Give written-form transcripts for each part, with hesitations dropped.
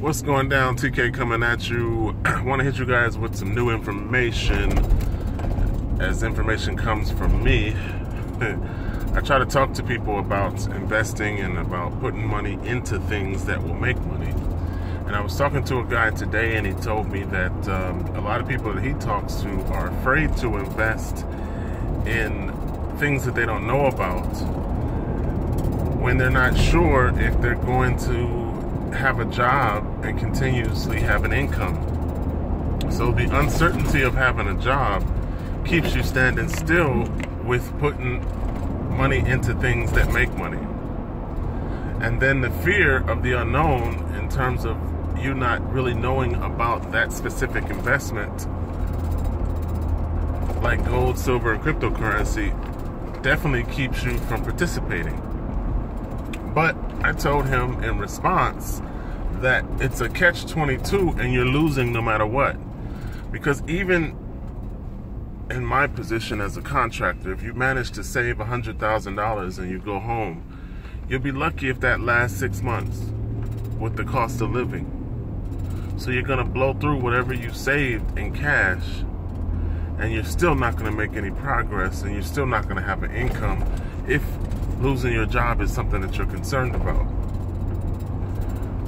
What's going down? TK coming at you. I want to hit you guys with some new information as information comes from me. I try to talk to people about investing and about putting money into things that will make money. And I was talking to a guy today and he told me that a lot of people that he talks to are afraid to invest in things that they don't know about when they're not sure if they're going to have a job and continuously have an income. So the uncertainty of having a job keeps you standing still with putting money into things that make money. And then the fear of the unknown in terms of you not really knowing about that specific investment, like gold, silver, and cryptocurrency, definitely keeps you from participating. But I told him in response that it's a catch-22 and you're losing no matter what. Because even in my position as a contractor, if you manage to save $100,000 and you go home, you'll be lucky if that lasts 6 months with the cost of living. So you're gonna blow through whatever you saved in cash and you're still not gonna make any progress and you're still not gonna have an income if losing your job is something that you're concerned about.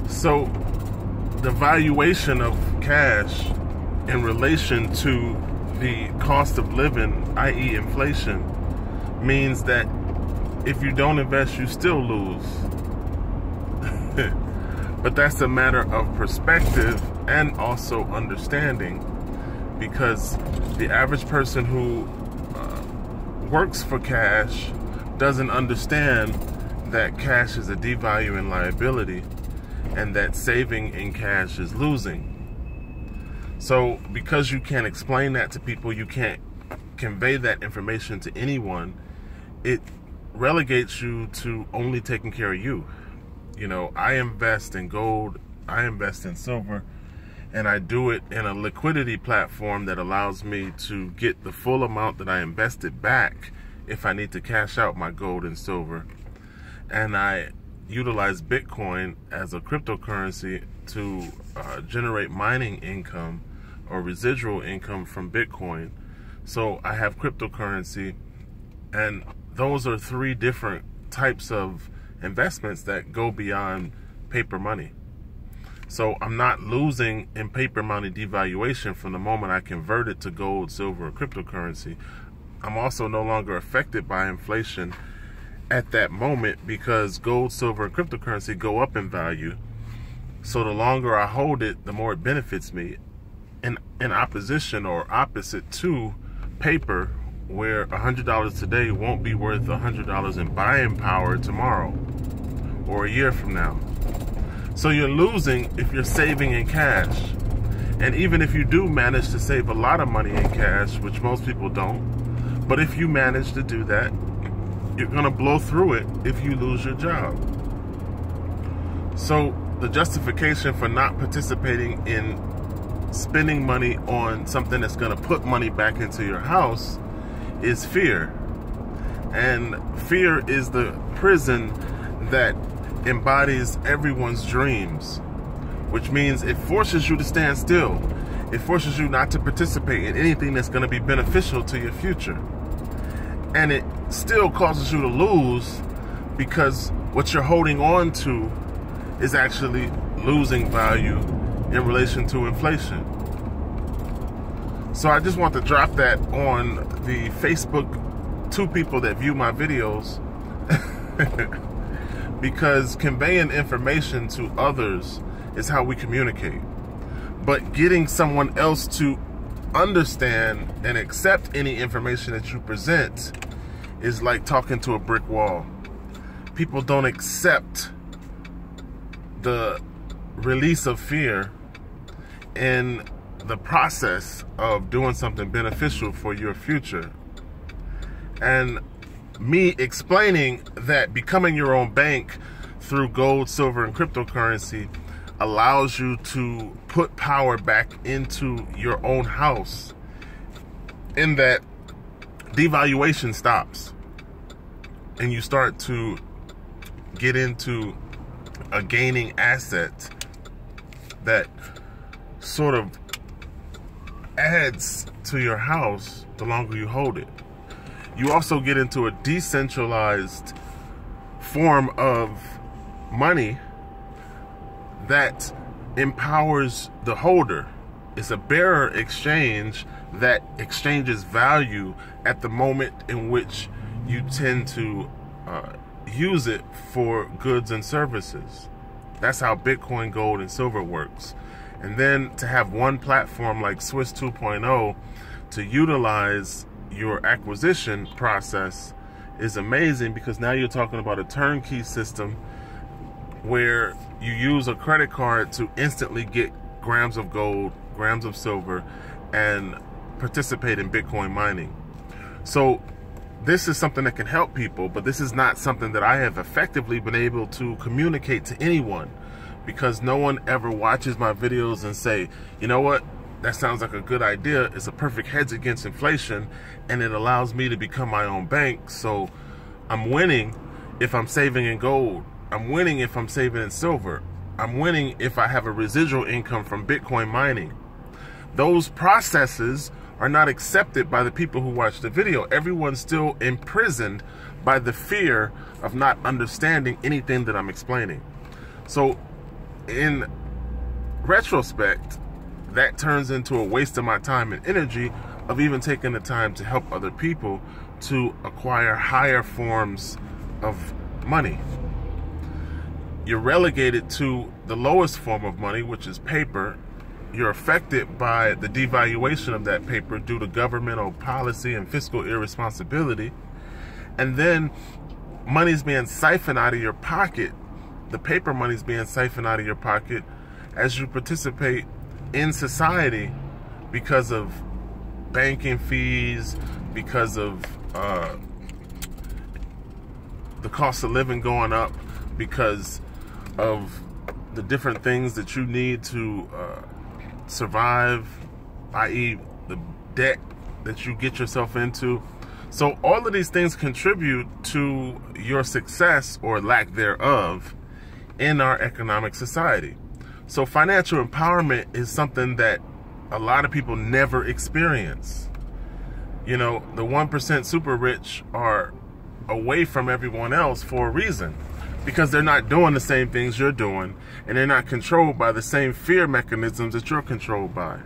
So the valuation of cash in relation to the cost of living, i.e. inflation, means that if you don't invest, you still lose. But that's a matter of perspective and also understanding, because the average person who works for cash doesn't understand that cash is a devaluing liability and that saving in cash is losing. So because you can't explain that to people, you can't convey that information to anyone, it relegates you to only taking care of you. You know, I invest in gold, I invest in silver, and I do it in a liquidity platform that allows me to get the full amount that I invested back if I need to cash out my gold and silver. And I utilize Bitcoin as a cryptocurrency to generate mining income or residual income from Bitcoin. So I have cryptocurrency, and those are 3 different types of investments that go beyond paper money. So I'm not losing in paper money devaluation from the moment I convert it to gold, silver, or cryptocurrency. I'm also no longer affected by inflation at that moment because gold, silver, and cryptocurrency go up in value. So the longer I hold it, the more it benefits me. In opposition or opposite to paper, where $100 today won't be worth $100 in buying power tomorrow or a year from now. So you're losing if you're saving in cash. And even if you do manage to save a lot of money in cash, which most people don't, but if you manage to do that, you're gonna blow through it if you lose your job. So the justification for not participating in spending money on something that's gonna put money back into your house is fear. And fear is the prison that embodies everyone's dreams, which means it forces you to stand still. It forces you not to participate in anything that's gonna be beneficial to your future. And it still causes you to lose because what you're holding on to is actually losing value in relation to inflation. So I just want to drop that on the Facebook 2 people that view my videos because conveying information to others is how we communicate. But getting someone else to understand and accept any information that you present is like talking to a brick wall. People don't accept the release of fear in the process of doing something beneficial for your future. And me explaining that becoming your own bank through gold, silver, and cryptocurrency allows you to put power back into your own house, in that devaluation stops and you start to get into a gaining asset that sort of adds to your house the longer you hold it. You also get into a decentralized form of money that empowers the holder. It's a bearer exchange that exchanges value at the moment in which you tend to use it for goods and services. That's how Bitcoin, gold, and silver works. And then to have one platform like Swiss 2.0 to utilize your acquisition process is amazing, because now you're talking about a turnkey system where you use a credit card to instantly get grams of gold, grams of silver, and participate in Bitcoin mining. So this is something that can help people, but this is not something that I have effectively been able to communicate to anyone, because no one ever watches my videos and say, you know what, that sounds like a good idea. It's a perfect hedge against inflation, and it allows me to become my own bank. So I'm winning if I'm saving in gold. I'm winning if I'm saving in silver. I'm winning if I have a residual income from Bitcoin mining. Those processes are not accepted by the people who watch the video. Everyone's still imprisoned by the fear of not understanding anything that I'm explaining. So in retrospect, that turns into a waste of my time and energy of even taking the time to help other people to acquire higher forms of money. You're relegated to the lowest form of money, which is paper. You're affected by the devaluation of that paper due to governmental policy and fiscal irresponsibility. And then money's being siphoned out of your pocket. The paper money's being siphoned out of your pocket as you participate in society because of banking fees, because of the cost of living going up, because of the different things that you need to survive, i.e. the debt that you get yourself into. So all of these things contribute to your success or lack thereof in our economic society. So financial empowerment is something that a lot of people never experience. You know, the 1% super rich are away from everyone else for a reason, because they're not doing the same things you're doing, and they're not controlled by the same fear mechanisms that you're controlled by.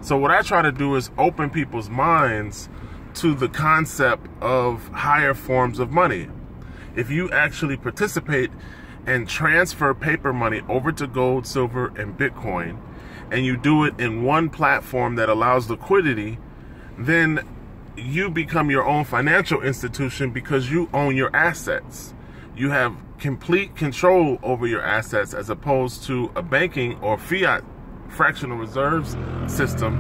So what I try to do is open people's minds to the concept of higher forms of money. If you actually participate and transfer paper money over to gold, silver, and Bitcoin, and you do it in one platform that allows liquidity, then you become your own financial institution because you own your assets. You have complete control over your assets, as opposed to a banking or fiat fractional reserves system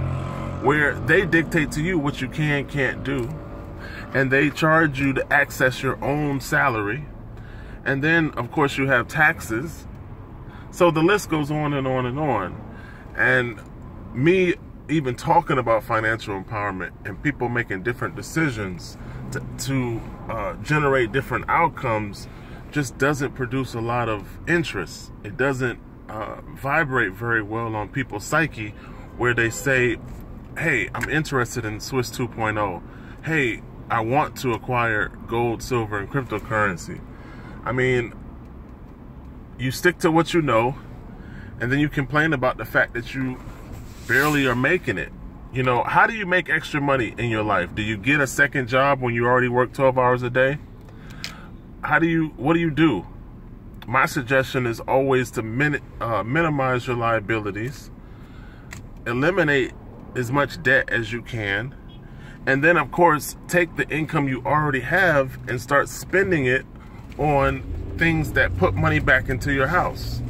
where they dictate to you what you can't do, and they charge you to access your own salary. And then, of course, you have taxes. So the list goes on and on and on. And me even talking about financial empowerment and people making different decisions to generate different outcomes just doesn't produce a lot of interest. It doesn't vibrate very well on people's psyche, where they say, hey, I'm interested in Swiss 2.0. Hey, I want to acquire gold, silver, and cryptocurrency. I mean, you stick to what you know, and then you complain about the fact that you barely are making it. You know, how do you make extra money in your life? Do you get a second job when you already work 12 hours a day? What do you do? My suggestion is always to minimize your liabilities, eliminate as much debt as you can, and then, of course, take the income you already have and start spending it on things that put money back into your house.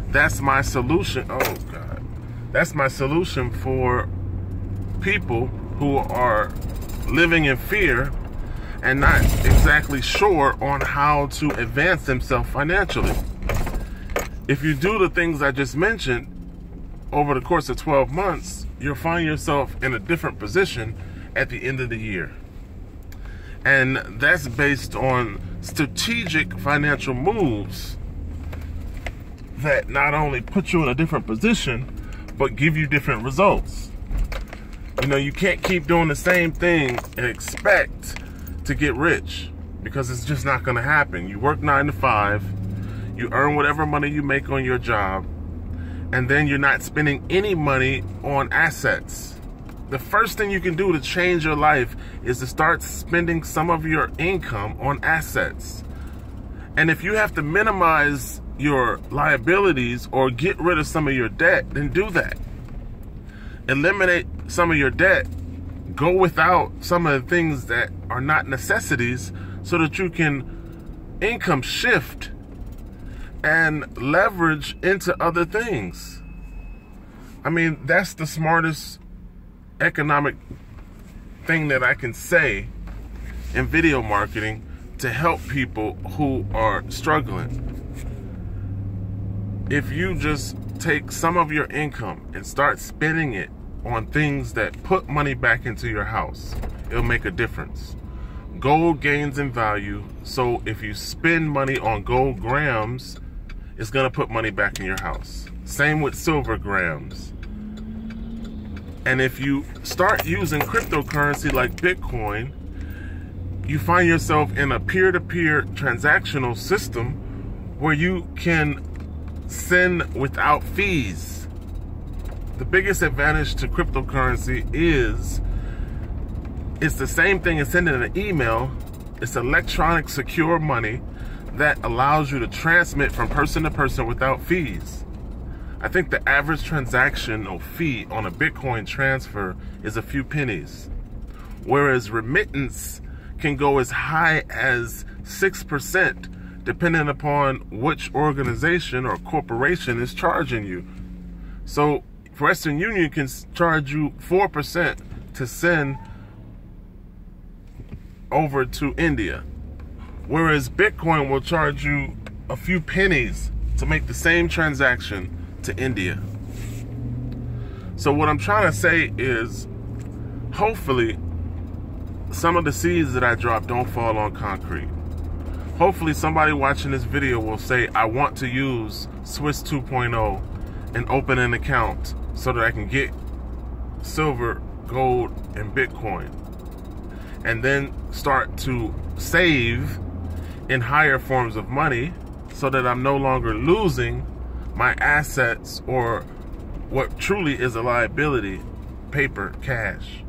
That's my solution. Oh, God. That's my solution for people who are living in fear and not exactly sure on how to advance themselves financially. If you do the things I just mentioned over the course of 12 months, you'll find yourself in a different position at the end of the year. And that's based on strategic financial moves that not only put you in a different position, but give you different results. You know, you can't keep doing the same thing and expect to get rich, because it's just not going to happen. You work 9 to 5, you earn whatever money you make on your job, and then you're not spending any money on assets. The first thing you can do to change your life is to start spending some of your income on assets. And if you have to minimize your liabilities or get rid of some of your debt, then do that. Eliminate some of your debt. Go without some of the things that are not necessities so that you can income shift and leverage into other things. I mean, that's the smartest economic thing that I can say in video marketing to help people who are struggling. If you just take some of your income and start spending it on things that put money back into your house, it'll make a difference. Gold gains in value, so if you spend money on gold grams, it's going to put money back in your house. Same with silver grams. And if you start using cryptocurrency like Bitcoin, you find yourself in a peer-to-peer transactional system where you can send without fees. The biggest advantage to cryptocurrency is it's the same thing as sending an email. It's electronic secure money that allows you to transmit from person to person without fees. I think the average transactional fee on a Bitcoin transfer is a few pennies, whereas remittance can go as high as 6%, depending upon which organization or corporation is charging you. So Western Union can charge you 4% to send over to India, whereas Bitcoin will charge you a few pennies to make the same transaction to India. So what I'm trying to say is, hopefully some of the seeds that I drop don't fall on concrete. Hopefully somebody watching this video will say, I want to use Swiss 2.0 and open an account so that I can get silver, gold, and Bitcoin, and then start to save in higher forms of money so that I'm no longer losing my assets or what truly is a liability, paper, cash.